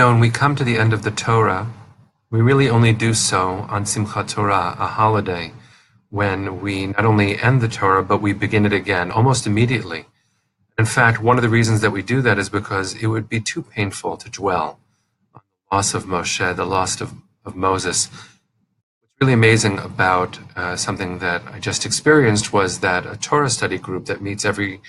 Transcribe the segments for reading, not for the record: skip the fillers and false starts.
When we come to the end of the Torah, we really only do so on Simchat Torah, a holiday, when we not only end the Torah, but we begin it again almost immediately. In fact, one of the reasons that we do that is because it would be too painful to dwell on the loss of Moshe, the loss of Moses. What's really amazing about something that I just experienced was that a Torah study group that meets every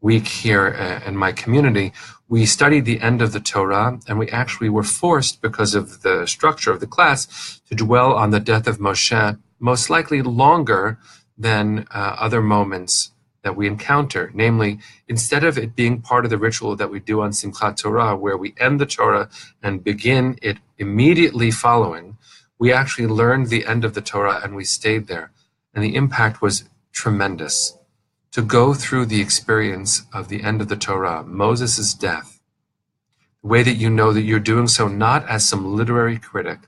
week here in my community, we studied the end of the Torah, and we actually were forced, because of the structure of the class, to dwell on the death of Moshe, most likely longer than other moments that we encounter. Namely, instead of it being part of the ritual that we do on Simchat Torah, where we end the Torah and begin it immediately following, we actually learned the end of the Torah and we stayed there. And the impact was tremendous. To go through the experience of the end of the Torah, Moses' death, the way that you know that you're doing so not as some literary critic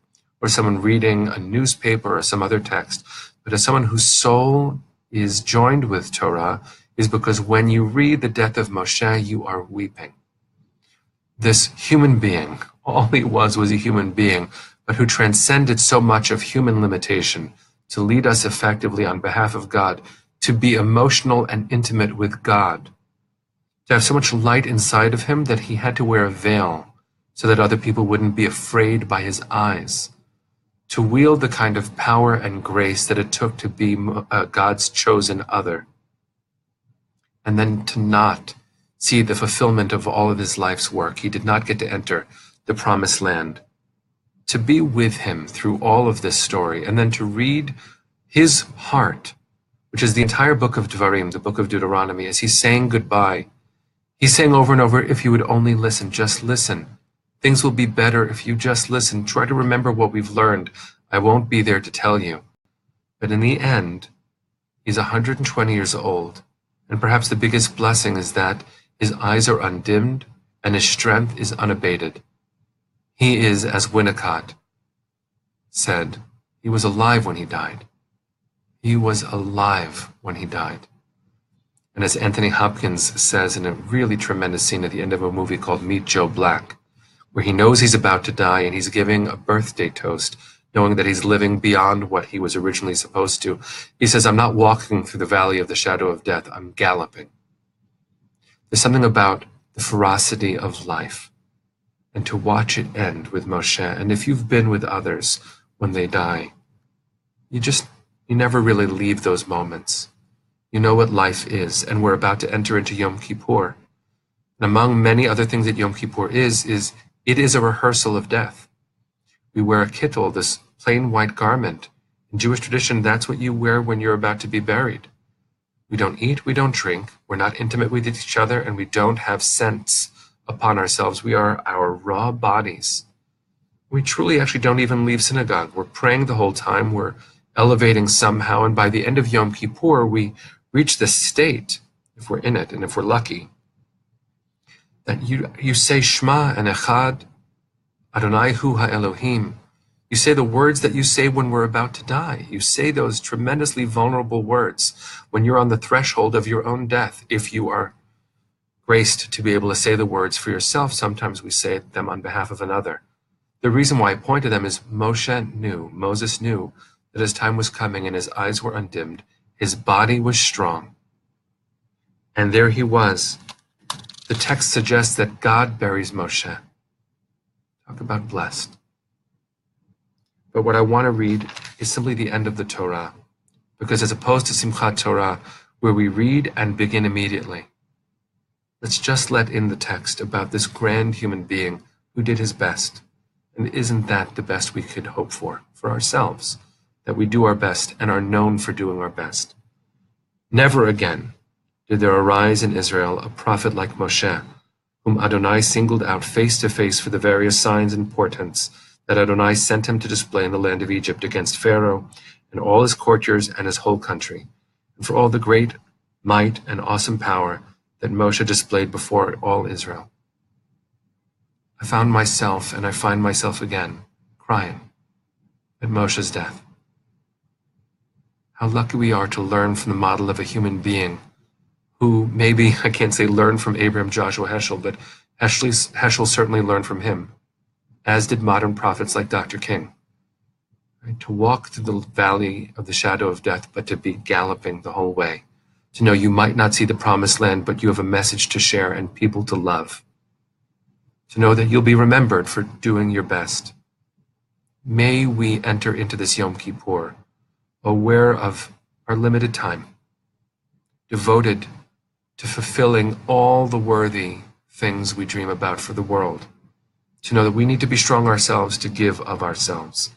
or someone reading a newspaper or some other text, but as someone whose soul is joined with Torah, is because when you read the death of Moshe, you are weeping. This human being, all he was a human being, but who transcended so much of human limitation to lead us effectively on behalf of God, to be emotional and intimate with God, to have so much light inside of him that he had to wear a veil so that other people wouldn't be afraid by his eyes, to wield the kind of power and grace that it took to be God's chosen other, and then to not see the fulfillment of all of his life's work. He did not get to enter the promised land. To be with him through all of this story, and then to read his heart, which is the entire book of Devarim, the book of Deuteronomy, as he's saying goodbye. He's saying over and over, if you would only listen, just listen. Things will be better if you just listen. Try to remember what we've learned. I won't be there to tell you. But in the end, he's 120 years old, and perhaps the biggest blessing is that his eyes are undimmed and his strength is unabated. He is, as Winnicott said, he was alive when he died. He was alive when he died. And as Anthony Hopkins says in a really tremendous scene at the end of a movie called Meet Joe Black, where he knows he's about to die and he's giving a birthday toast, knowing that he's living beyond what he was originally supposed to. He says, I'm not walking through the valley of the shadow of death, I'm galloping. There's something about the ferocity of life, and to watch it end with Moshe. And if you've been with others when they die, you never really leave those moments. You know what life is, and we're about to enter into Yom Kippur. And among many other things that Yom Kippur is it is a rehearsal of death. We wear a kittel, this plain white garment. In Jewish tradition, that's what you wear when you're about to be buried. We don't eat, we don't drink, we're not intimate with each other, and we don't have scents upon ourselves. We are our raw bodies. We truly actually don't even leave synagogue. We're praying the whole time, we're elevating somehow, and by the end of Yom Kippur, we reach this state, if we're in it, and if we're lucky, that you say Shema and Echad, Adonai Hu HaElohim. You say the words that you say when we're about to die. You say those tremendously vulnerable words when you're on the threshold of your own death. If you are graced to be able to say the words for yourself, sometimes we say them on behalf of another. The reason why I point to them is Moses knew that his time was coming and his eyes were undimmed. His body was strong. And there he was. The text suggests that God buries Moshe. Talk about blessed. But what I want to read is simply the end of the Torah, because as opposed to Simchat Torah, where we read and begin immediately, let's just let in the text about this grand human being who did his best. And isn't that the best we could hope for ourselves? That we do our best and are known for doing our best. Never again did there arise in Israel a prophet like Moshe, whom Adonai singled out face to face for the various signs and portents that Adonai sent him to display in the land of Egypt against Pharaoh and all his courtiers and his whole country, and for all the great might and awesome power that Moshe displayed before all Israel. I found myself, and I find myself again, crying at Moshe's death. How lucky we are to learn from the model of a human being who maybe, I can't say learn from Abraham Joshua Heschel, but Heschel certainly learned from him. as did modern prophets like Dr. King. Right? To walk through the valley of the shadow of death, but to be galloping the whole way. To know you might not see the promised land, but you have a message to share and people to love. To know that you'll be remembered for doing your best. May we enter into this Yom Kippur aware of our limited time, devoted to fulfilling all the worthy things we dream about for the world. To know that we need to be strong ourselves to give of ourselves.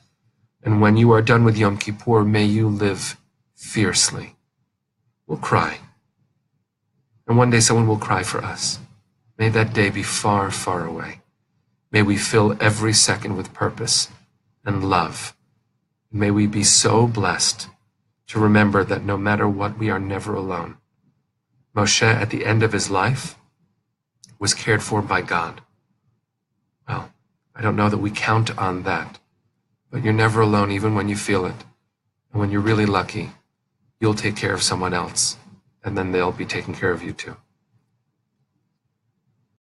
And when you are done with Yom Kippur, may you live fiercely. We'll cry. And one day someone will cry for us. May that day be far, far away. May we fill every second with purpose and love. May we be so blessed to remember that no matter what, we are never alone. Moshe, at the end of his life, was cared for by God. Well, I don't know that we count on that, but you're never alone even when you feel it. And when you're really lucky, you'll take care of someone else, and then they'll be taking care of you too.